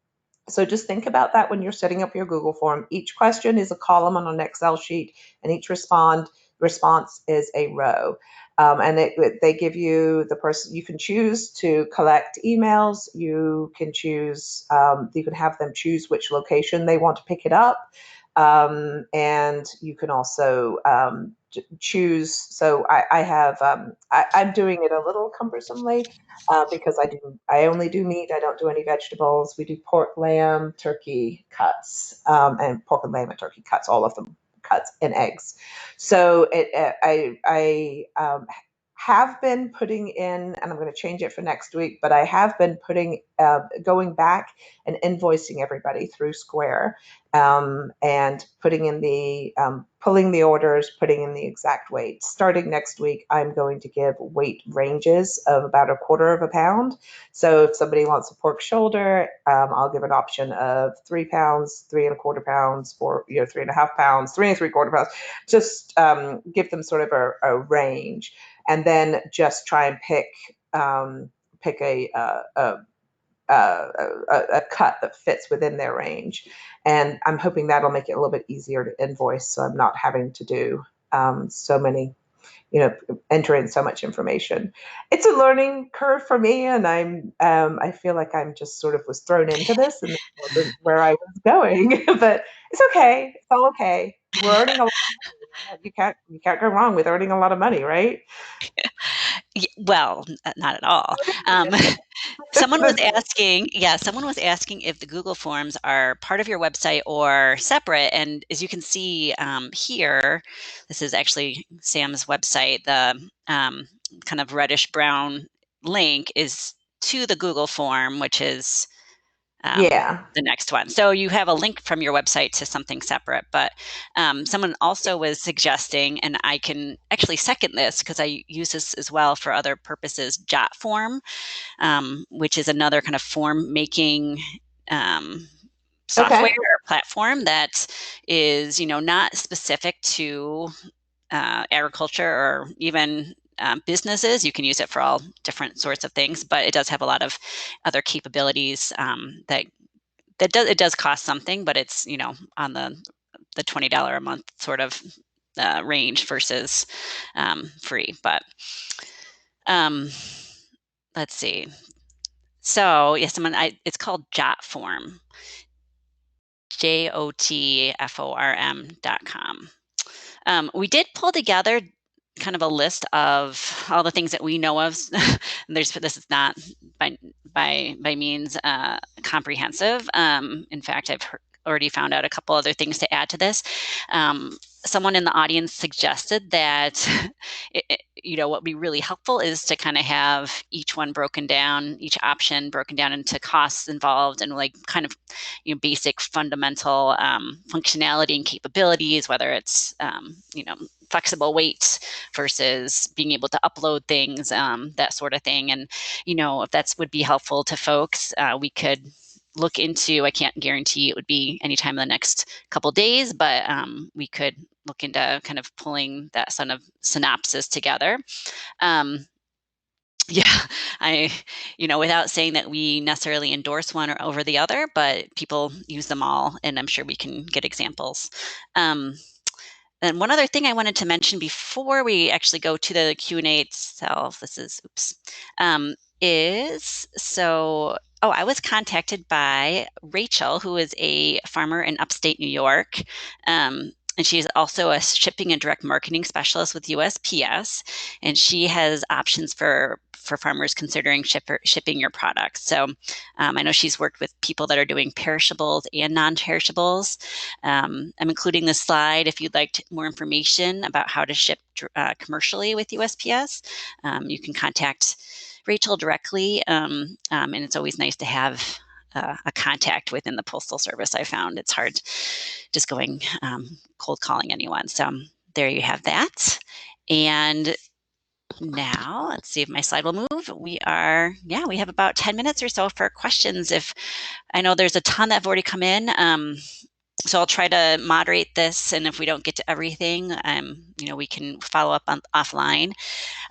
So just think about that when you're setting up your Google form. Each question is a column on an Excel sheet, and each response is a row. And they give you the person. You can choose to collect emails. You can choose. You can have them choose which location they want to pick it up, and you can also choose. So I'm doing it a little cumbersomely. Because I only do meat. I don't do any vegetables. We do pork, lamb, turkey cuts, and pork and lamb and turkey cuts, all of them cuts, and eggs. So I have been putting in, and I'm going to change it for next week, but I have been going back and invoicing everybody through Square, and putting in pulling the orders, putting in the exact weight. Starting next week, I'm going to give weight ranges of about 1/4 pound. So if somebody wants a pork shoulder, I'll give an option of 3 pounds, 3 1/4 pounds, or 3.5 pounds, 3 3/4 pounds. Just give them sort of a range, and then just try and pick a cut that fits within their range. And I'm hoping that'll make it a little bit easier to invoice, so I'm not having to do so many, enter in so much information. It's a learning curve for me, and I feel like I'm just sort of was thrown into this, and this wasn't where I was going. But it's okay. It's all okay. We're learning a lot. You can't go wrong with earning a lot of money, right? Well, not at all. Um, someone was asking, yeah, someone was asking if the Google Forms are part of your website or separate. And as you can see here, this is actually Sam's website. The kind of reddish brown link is to the Google form, which is Yeah. the next one. So you have a link from your website to something separate. But someone also was suggesting, and I can actually second this because I use this as well for other purposes, Jotform, which is another kind of form making software Okay. or platform that is, not specific to agriculture or even businesses. You can use it for all different sorts of things, but it does have a lot of other capabilities it does cost something, but it's on the $20 a month sort of range versus free. But let's see. So yes, it's called Jotform, JOTFORM.com. We did pull together kind of a list of all the things that we know of. This is not by means comprehensive. In fact, I've already found out a couple other things to add to this. Someone in the audience suggested that what would be really helpful is to kind of have each option broken down into costs involved and like kind of basic fundamental functionality and capabilities, whether it's flexible weight versus being able to upload things, that sort of thing. And if that would be helpful to folks, we could look into. I can't guarantee it would be anytime in the next couple days, but we could look into kind of pulling that sort of synopsis together. Yeah, without saying that we necessarily endorse one or over the other, but people use them all, and I'm sure we can get examples. And one other thing I wanted to mention before we actually go to the Q&A itself, I was contacted by Rachel, who is a farmer in upstate New York. And she's also a shipping and direct marketing specialist with USPS. And she has options for farmers considering shipping your products. So I know she's worked with people that are doing perishables and non-perishables. I'm including this slide if you'd like more information about how to ship commercially with USPS. You can contact Rachel directly, and it's always nice to have a contact within the Postal Service. I found it's hard just going cold calling anyone. So there you have that. And now let's see if my slide will move. We have about 10 minutes or so for questions. If I know there's a ton that have already come in. So I'll try to moderate this, and if we don't get to everything, we can follow up offline.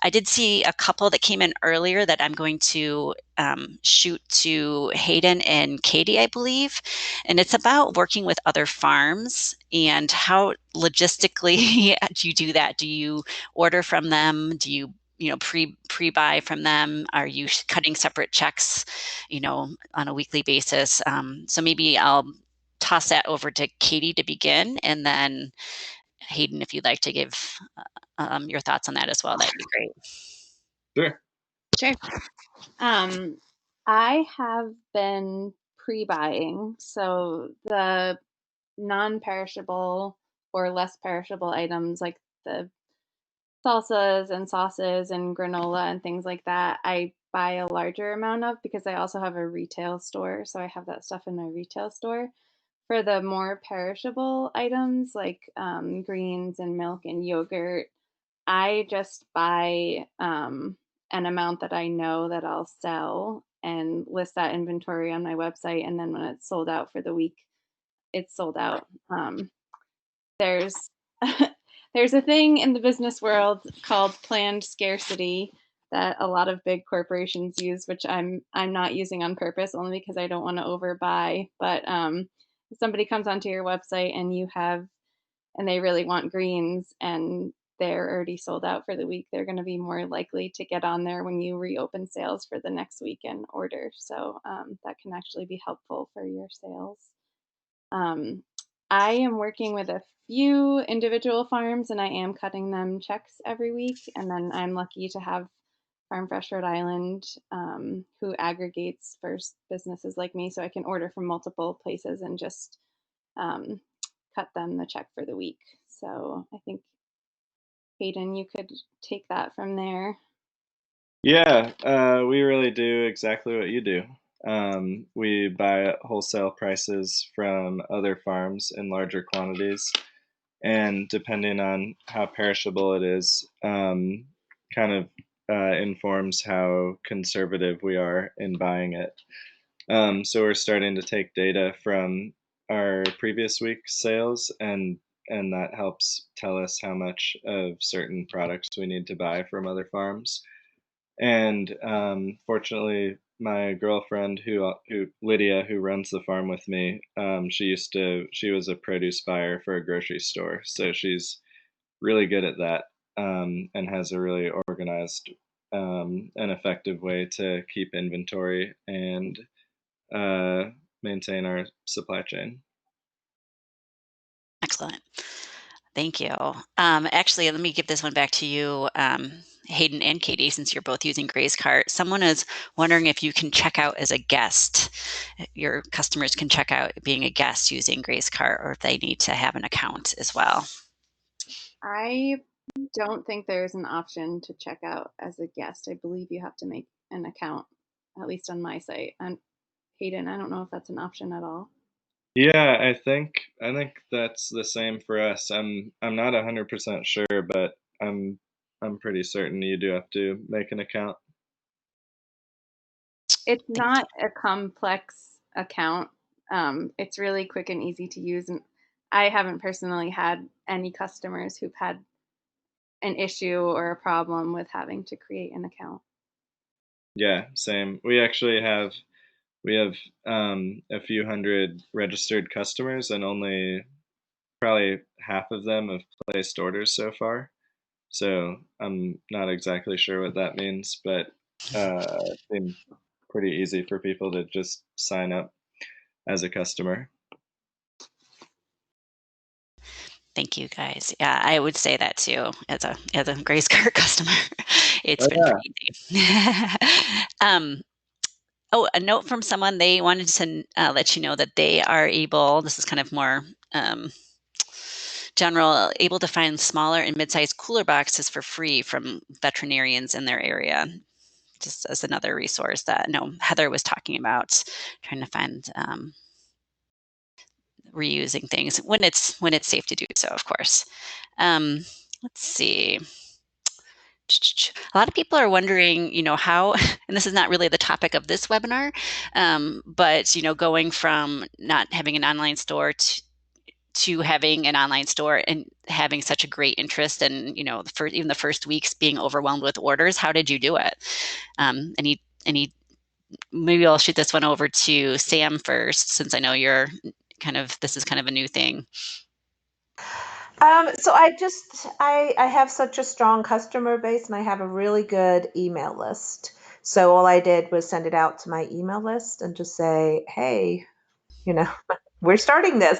I did see a couple that came in earlier that I'm going to shoot to Hayden and Katie, I believe. And it's about working with other farms and how logistically do you do that? Do you order from them? Do you pre-buy from them? Are you cutting separate checks, on a weekly basis? So maybe I'll toss that over to Katie to begin, and then Hayden, if you'd like to give your thoughts on that as well, that'd be great. Sure. Sure. I have been pre-buying, so the non-perishable or less perishable items like the salsas and sauces and granola and things like that, I buy a larger amount of because I also have a retail store, so I have that stuff in my retail store. For the more perishable items like greens and milk and yogurt, I just buy an amount that I know that I'll sell and list that inventory on my website. And then when it's sold out for the week, it's sold out. There's there's a thing in the business world called planned scarcity that a lot of big corporations use, which I'm not using on purpose, only because I don't want to overbuy. But if somebody comes onto your website and they really want greens and they're already sold out for the week, they're going to be more likely to get on there when you reopen sales for the next week and order. So that can actually be helpful for your sales. I am working with a few individual farms and I am cutting them checks every week. And then I'm lucky to have Farm Fresh Rhode Island, who aggregates for businesses like me. So I can order from multiple places and just um, cut them the check for the week. So I think, Hayden, you could take that from there. Yeah, we really do exactly what you do. We buy at wholesale prices from other farms in larger quantities, and depending on how perishable it is, kind of informs how conservative we are in buying it. So we're starting to take data from our previous week's sales, and that helps tell us how much of certain products we need to buy from other farms. And fortunately, my girlfriend, who Lydia, who runs the farm with me, she was a produce buyer for a grocery store, so she's really good at that, and has a really organized and effective way to keep inventory and uh, maintain our supply chain. Excellent. Thank you. Actually, let me give this one back to you, Hayden and Katie, since you're both using Gray's Cart. Someone is wondering if you can check out as a guest. Your customers can check out being a guest using Gray's Cart, or if they need to have an account as well. I don't think there's an option to check out as a guest. I believe you have to make an account, at least on my site. And Hayden, I don't know if that's an option at all. Yeah, I think that's the same for us. I'm not 100% sure, but I'm pretty certain you do have to make an account. It's Thank not you. a complex account. It's really quick and easy to use. And I haven't personally had any customers who've had an issue or a problem with having to create an account. Yeah, same. We have a few hundred registered customers, and only probably half of them have placed orders so far. So I'm not exactly sure what that means, but it seems pretty easy for people to just sign up as a customer. Thank you, guys. Yeah, I would say that too as a Grace Cart customer. It's Oh been yeah. pretty easy. um, oh, a note from someone. They wanted to let you know that they are able. This is kind of more general, able to find smaller and mid-sized cooler boxes for free from veterinarians in their area. Just as another resource that Heather was talking about, trying to find reusing things when it's safe to do so, of course. Let's see. A lot of people are wondering, how, and this is not really the topic of this webinar, but going from not having an online store to having an online store and having such a great interest, and even the first weeks being overwhelmed with orders. How did you do it? Any Maybe I'll shoot this one over to Sam first, since I know this is kind of a new thing. So I have such a strong customer base and I have a really good email list. So all I did was send it out to my email list and just say, hey, you know, we're starting this.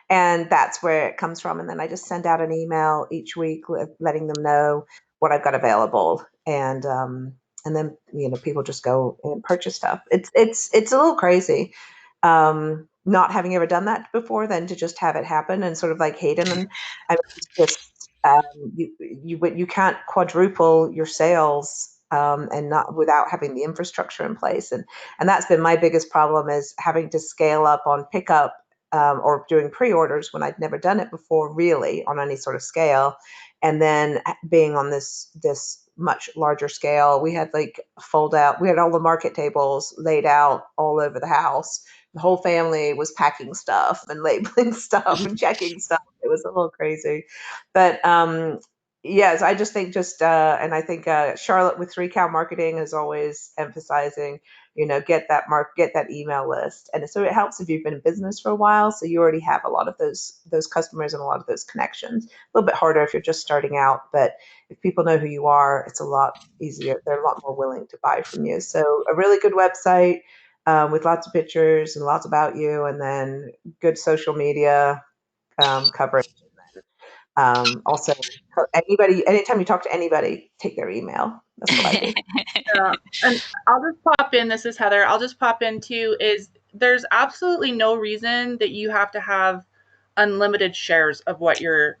And that's where it comes from. And then I just send out an email each week letting them know what I've got available. And then, people just go and purchase stuff. It's a little crazy. Not having ever done that before, then to just have it happen and sort of like Hayden. And I mean, it's just, you can't quadruple your sales, and not without having the infrastructure in place. And that's been my biggest problem, is having to scale up on pickup, or doing pre-orders when I'd never done it before, really, on any sort of scale. And then being on this much larger scale, we had we had all the market tables laid out all over the house. The whole family was packing stuff and labeling stuff and checking stuff. It was a little crazy, but yes, I just think and I think Charlotte with 3 Cow Marketing is always emphasizing, get that email list. And so it helps if you've been in business for a while, so you already have a lot of those customers and a lot of those connections. A little bit harder if you're just starting out, but if people know who you are, it's a lot easier. They're a lot more willing to buy from you. So a really good website, with lots of pictures and lots about you, and then good social media. coverage. Also, anytime you talk to anybody, take their email. That's what I do. And I'll just pop in. This is Heather. I'll just pop in too. Is there's absolutely no reason that you have to have unlimited shares of what you're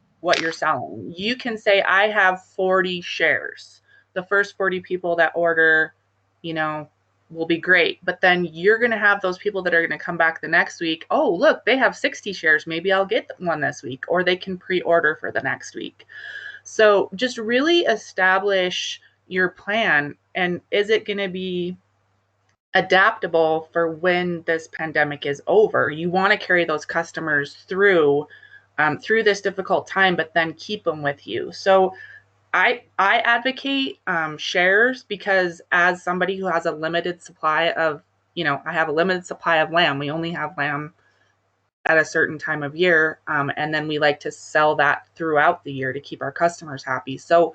selling. You can say I have 40 shares. The first 40 people that order, will be great. But then you're going to have those people that are going to come back the next week. Oh, look, they have 60 shares. Maybe I'll get one this week, or they can pre-order for the next week. So just really establish your plan, and is it going to be adaptable for when this pandemic is over? You want to carry those customers through this difficult time, but then keep them with you. So I advocate shares, because as somebody who has a limited supply of, I have a limited supply of lamb. We only have lamb at a certain time of year, and then we like to sell that throughout the year to keep our customers happy. So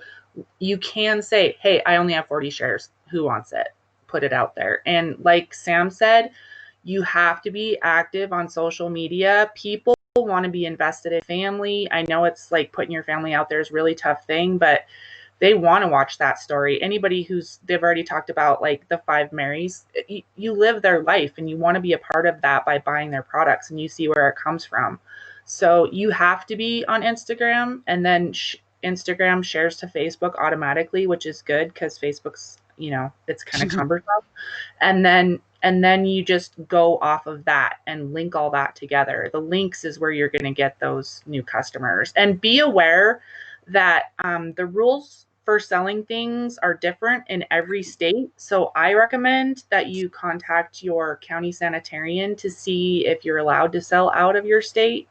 you can say, hey, I only have 40 shares. Who wants it? Put it out there. And like Sam said, you have to be active on social media. People want to be invested in family. I know it's like putting your family out there is a really tough thing, but they want to watch that story. Anybody they've already talked about, like the 5 Marys, you live their life and you want to be a part of that by buying their products, and you see where it comes from. So you have to be on Instagram, and then Instagram shares to Facebook automatically, which is good because Facebook's, it's kind of cumbersome. And then you just go off of that and link all that together. The links is where you're going to get those new customers. And be aware that the rules for selling things are different in every state. So I recommend that you contact your county sanitarian to see if you're allowed to sell out of your state.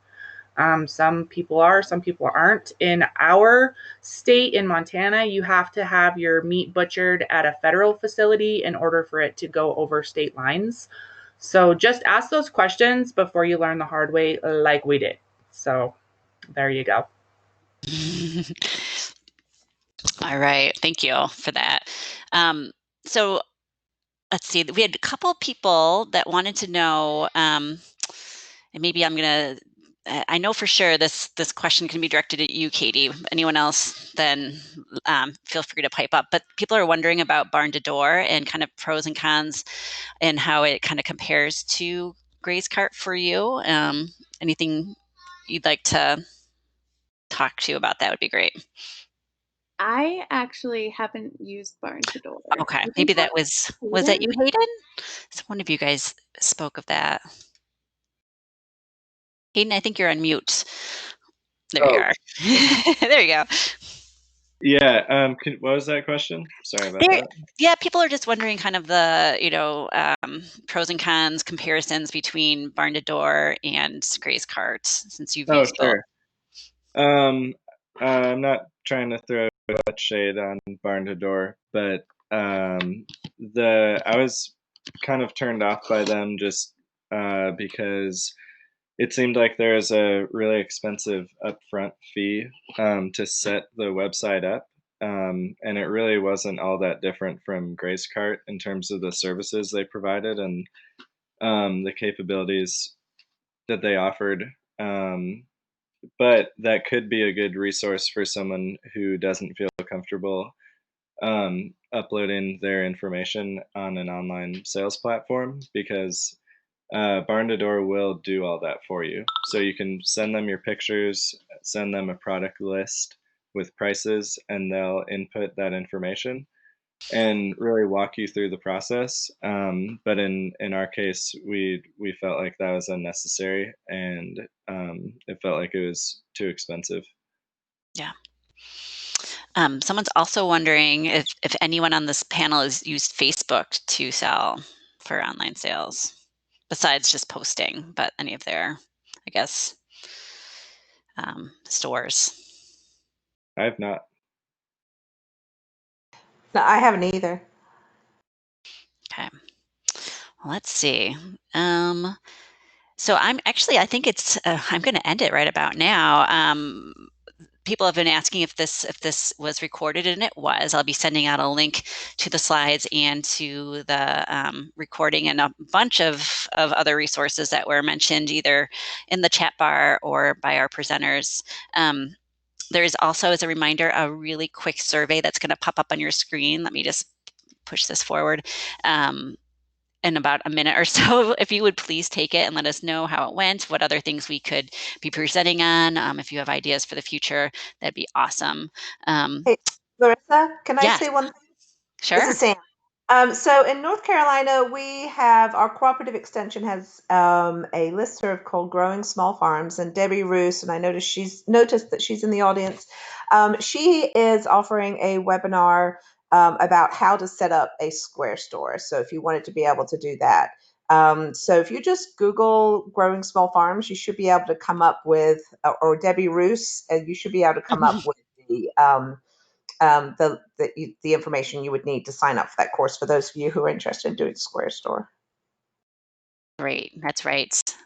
Some people are, some people aren't. In our state, in Montana, you have to have your meat butchered at a federal facility in order for it to go over state lines. So just ask those questions before you learn the hard way, like we did. So there you go. All right. Thank you for that. So let's see. We had a couple people that wanted to know, and maybe I'm going to, I know for sure this question can be directed at you, Katie. Anyone else, then feel free to pipe up. But people are wondering about barn to door and kind of pros and cons and how it kind of compares to Grace Cart for you. Anything you'd like to talk to about that would be great. I actually haven't used barn to door. Okay, maybe that was that you, Hayden? So one of you guys spoke of that. Hayden, I think you're on mute. There you are. There you go. Yeah. What was that question? Sorry about that. Yeah, people are just wondering kind of the pros and cons comparisons between barn to door and Grace Cart, since you've used both. Sure. I'm not trying to throw much shade on barn to door, but I was kind of turned off by them just because it seemed like there was a really expensive upfront fee to set the website up. And it really wasn't all that different from Grace Cart in terms of the services they provided and the capabilities that they offered. But that could be a good resource for someone who doesn't feel comfortable uploading their information on an online sales platform, because barn to door will do all that for you. So you can send them your pictures, send them a product list with prices, and they'll input that information and really walk you through the process. But in our case, we felt like that was unnecessary, and it felt like it was too expensive. Yeah. Someone's also wondering if anyone on this panel has used Facebook to sell for online sales, besides just posting, but any of their, I guess, stores. I have not. No, I haven't either. Okay. Well, let's see. So I think it's, I'm going to end it right about now. people have been asking if this was recorded, and it was. I'll be sending out a link to the slides and to the recording and a bunch of other resources that were mentioned either in the chat bar or by our presenters. There is also, as a reminder, a really quick survey that's going to pop up on your screen. Let me just push this forward. In about a minute or so, if you would please take it and let us know how it went, what other things we could be presenting on. If you have ideas for the future, that'd be awesome. Hey, Larissa, can I Yes, say one thing? This sure. is Sam. So in North Carolina, we have our cooperative extension has a listserv called Growing Small Farms, and Debbie Roos, and I noticed that she's in the audience. She is offering a webinar about how to set up a Square store. So if you wanted to be able to do that. So if you just Google Growing Small Farms, you should be able to come up with, or Debbie Roos, and you should be able to come up with the information you would need to sign up for that course for those of you who are interested in doing Square Store. Great, that's right.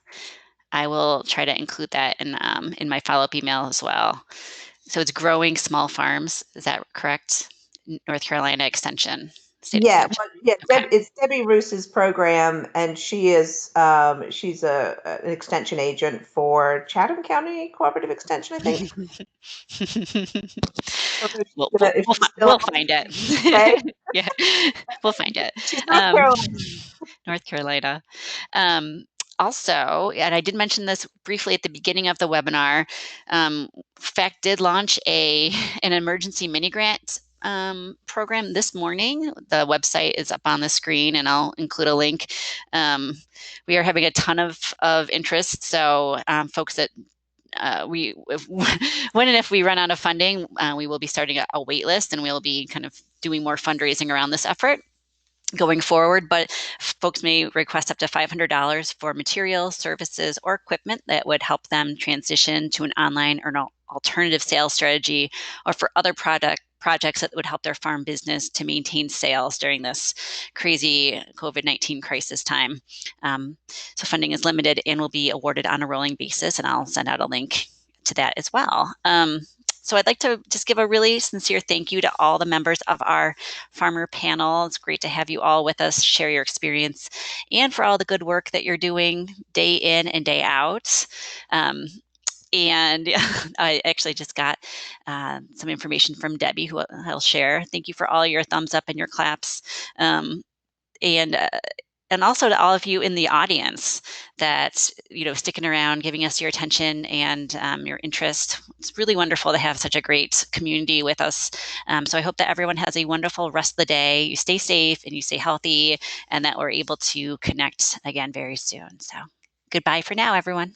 I will try to include that in my follow-up email as well. So it's Growing Small Farms, is that correct? North Carolina Extension. Yeah, Okay. it's Debbie Roos's program, and she's an extension agent for Chatham County Cooperative Extension, I think. I don't know if she's still We'll find it. okay. Yeah, we'll find it. She's North Carolina. North Carolina. Also, and I did mention this briefly at the beginning of the webinar, FACT did launch an emergency mini grant program this morning. The website is up on the screen, and I'll include a link. We are having a ton of interest, so folks that when and if we run out of funding, we will be starting a wait list, and we'll be kind of doing more fundraising around this effort going forward, but folks may request up to $500 for materials, services, or equipment that would help them transition to an online or an alternative sales strategy, or for other projects that would help their farm business to maintain sales during this crazy COVID-19 crisis time. So funding is limited and will be awarded on a rolling basis, and I'll send out a link to that as well. So I'd like to just give a really sincere thank you to all the members of our farmer panel. It's great to have you all with us, share your experience, and for all the good work that you're doing day in and day out. And I actually just got some information from Debbie, who I'll share. Thank you for all your thumbs up and your claps. And also to all of you in the audience that, sticking around, giving us your attention and your interest. It's really wonderful to have such a great community with us. So I hope that everyone has a wonderful rest of the day. You stay safe and you stay healthy, and that we're able to connect again very soon. So goodbye for now, everyone.